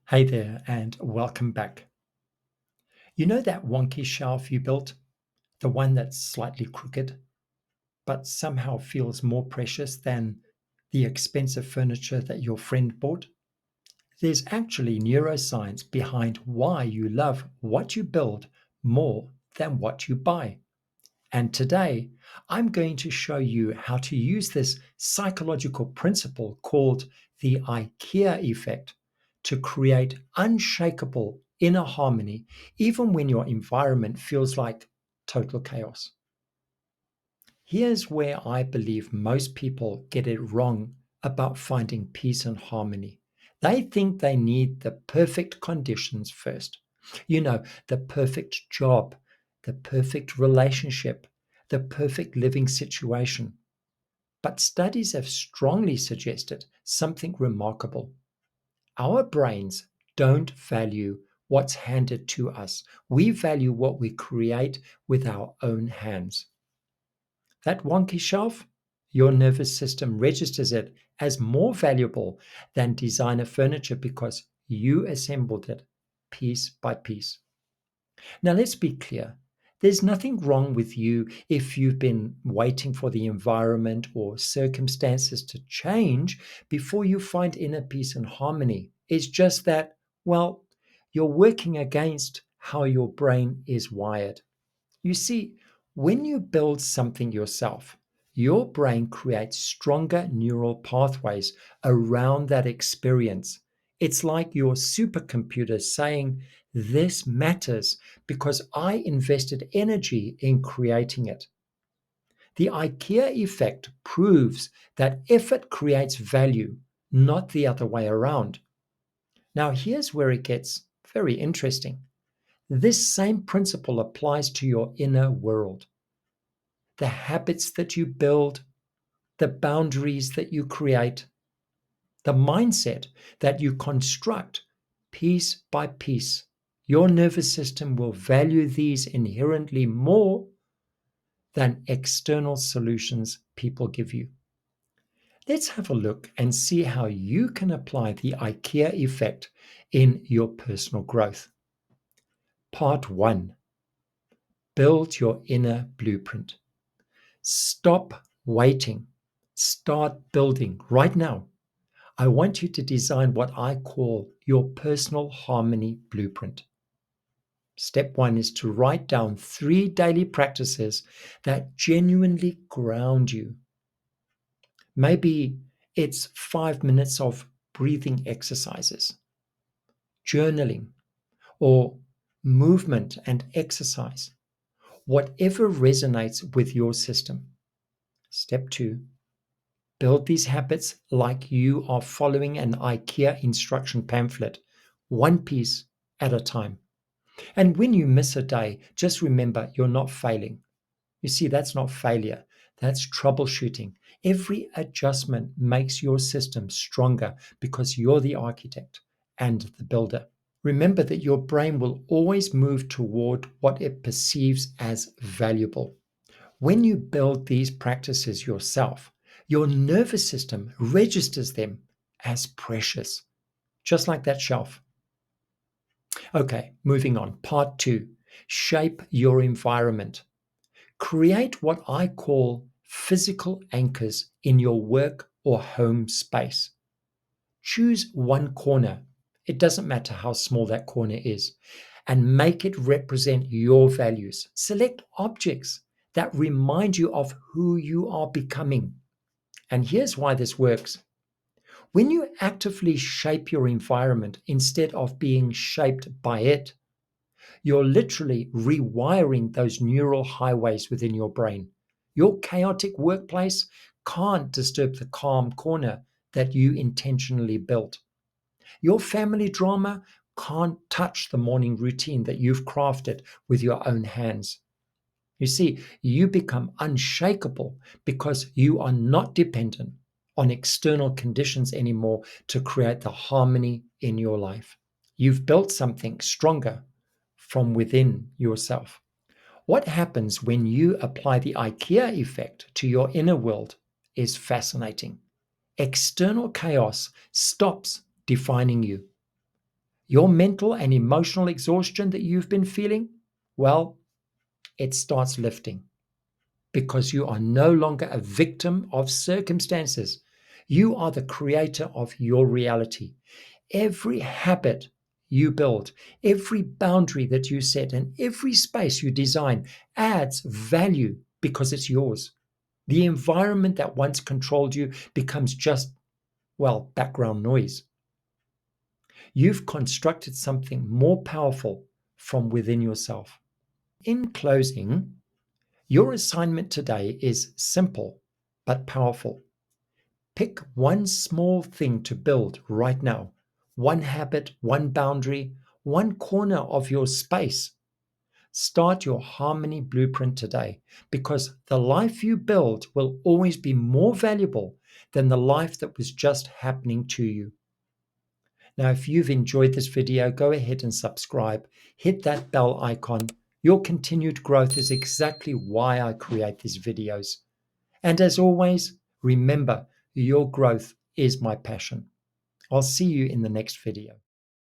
Hey there, and welcome back. You know that wonky shelf you built? The one that's slightly crooked, but somehow feels more precious than the expensive furniture that your friend bought? There's actually neuroscience behind why you love what you build more than what you buy. And today, I'm going to show you how to use this psychological principle called the IKEA effect to create unshakable inner harmony, even when your environment feels like total chaos. Here's where I believe most people get it wrong about finding peace and harmony. They think they need the perfect conditions first. The perfect job, the perfect relationship, the perfect living situation. But studies have strongly suggested something remarkable. Our brains don't value what's handed to us. We value what we create with our own hands. That wonky shelf, your nervous system registers it as more valuable than designer furniture because you assembled it piece by piece. Now, let's be clear. There's nothing wrong with you if you've been waiting for the environment or circumstances to change before you find inner peace and harmony. It's just that, well, you're working against how your brain is wired. You see, when you build something yourself, your brain creates stronger neural pathways around that experience. It's like your supercomputer saying, "This matters because I invested energy in creating it." The IKEA effect proves that effort creates value, not the other way around. Now, here's where it gets very interesting. This same principle applies to your inner world. The habits that you build, the boundaries that you create, the mindset that you construct piece by piece. Your nervous system will value these inherently more than external solutions people give you. Let's have a look and see how you can apply the IKEA effect in your personal growth. Part 1. Build your inner blueprint. Stop waiting. Start building right now. I want you to design what I call your personal harmony blueprint. Step 1 is to write down 3 daily practices that genuinely ground you. Maybe it's 5 minutes of breathing exercises, journaling, or movement and exercise, whatever resonates with your system. Step 2, build these habits like you are following an IKEA instruction pamphlet, one piece at a time. And when you miss a day, just remember you're not failing. You see, that's not failure. That's troubleshooting. Every adjustment makes your system stronger because you're the architect and the builder. Remember that your brain will always move toward what it perceives as valuable. When you build these practices yourself, your nervous system registers them as precious, just like that shelf. Okay, moving on. Part 2, shape your environment. Create what I call physical anchors in your work or home space. Choose one corner, it doesn't matter how small that corner is, and make it represent your values. Select objects that remind you of who you are becoming. And here's why this works. When you actively shape your environment instead of being shaped by it, you're literally rewiring those neural highways within your brain. Your chaotic workplace can't disturb the calm corner that you intentionally built. Your family drama can't touch the morning routine that you've crafted with your own hands. You see, you become unshakable because you are not dependent on external conditions anymore to create the harmony in your life. You've built something stronger from within yourself. What happens when you apply the IKEA effect to your inner world is fascinating. External chaos stops defining you. Your mental and emotional exhaustion that you've been feeling, well, it starts lifting because you are no longer a victim of circumstances. You are the creator of your reality. Every habit you build, every boundary that you set, and every space you design adds value because it's yours. The environment that once controlled you becomes just, well, background noise. You've constructed something more powerful from within yourself. In closing, your assignment today is simple but powerful. Pick one small thing to build right now. One habit, one boundary, one corner of your space. Start your harmony blueprint today, because the life you build will always be more valuable than the life that was just happening to you. Now, if you've enjoyed this video, go ahead and subscribe. Hit that bell icon. Your continued growth is exactly why I create these videos. And as always, remember, your growth is my passion. I'll see you in the next video.